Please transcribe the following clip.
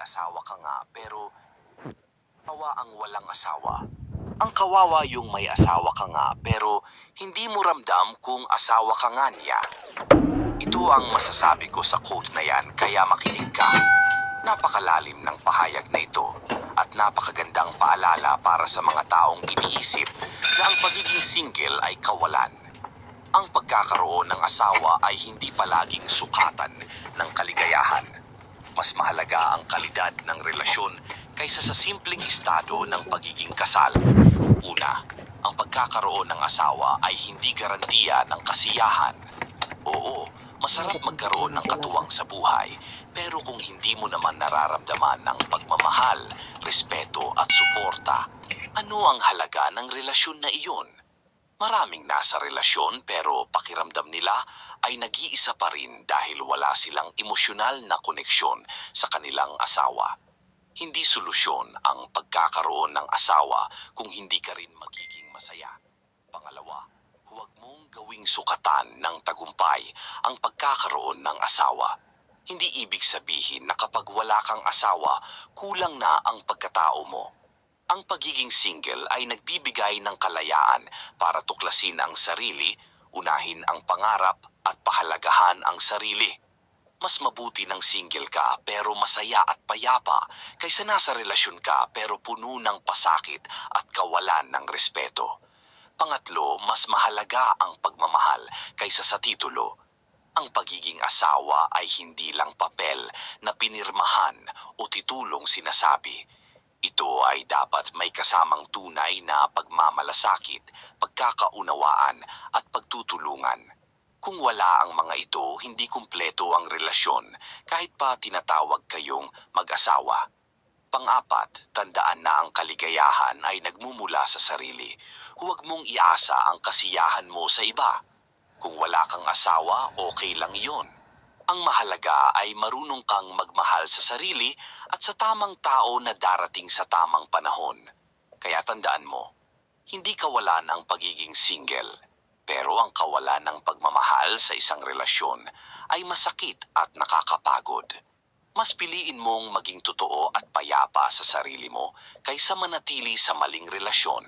asawa ka nga pero kawawa ang walang asawa. Ang kawawa yung may asawa ka nga pero hindi mo ramdam kung asawa ka nga niya. Ito ang masasabi ko sa quote na yan kaya makinig ka. Napakalalim ng pahayag na ito at napakagandang paalala para sa mga taong iniisip na ang pagiging single ay kawalan. Ang pagkakaroon ng asawa ay hindi palaging sukatan ng kaligayahan. Mas mahalaga ang kalidad ng relasyon kaysa sa simpleng estado ng pagiging kasal. Una, ang pagkakaroon ng asawa ay hindi garantiya ng kasiyahan. Oo, masarap magkaroon ng katuwang sa buhay, pero kung hindi mo naman nararamdaman ng pagmamahal, respeto at suporta, ano ang halaga ng relasyon na iyon? Maraming nasa relasyon pero pakiramdam nila ay nag-iisa pa rin dahil wala silang emosyonal na koneksyon sa kanilang asawa. Hindi solusyon ang pagkakaroon ng asawa kung hindi ka rin magiging masaya. Pangalawa, huwag mong gawing sukatan ng tagumpay ang pagkakaroon ng asawa. Hindi ibig sabihin na kapag wala kang asawa, kulang na ang pagkatao mo. Ang pagiging single ay nagbibigay ng kalayaan para tuklasin ang sarili, unahin ang pangarap at pahalagahan ang sarili. Mas mabuti ng single ka pero masaya at payapa kaysa nasa relasyon ka pero puno ng pasakit at kawalan ng respeto. Pangatlo, mas mahalaga ang pagmamahal kaysa sa titulo. Ang pagiging asawa ay hindi lang papel na pinirmahan o titulong sinasabi. Ito ay dapat may kasamang tunay na pagmamalasakit, pagkakaunawaan at pagtutulungan. Kung wala ang mga ito, hindi kumpleto ang relasyon kahit pa tinatawag kayong mag-asawa. Pang-apat, tandaan na ang kaligayahan ay nagmumula sa sarili. Huwag mong iasa ang kasiyahan mo sa iba. Kung wala kang asawa, okay lang iyon. Ang mahalaga ay marunong kang magmahal sa sarili at sa tamang tao na darating sa tamang panahon. Kaya tandaan mo, hindi kawalan ang pagiging single. Pero ang kawalan ng pagmamahal sa isang relasyon ay masakit at nakakapagod. Mas piliin mong maging totoo at payapa sa sarili mo kaysa manatili sa maling relasyon.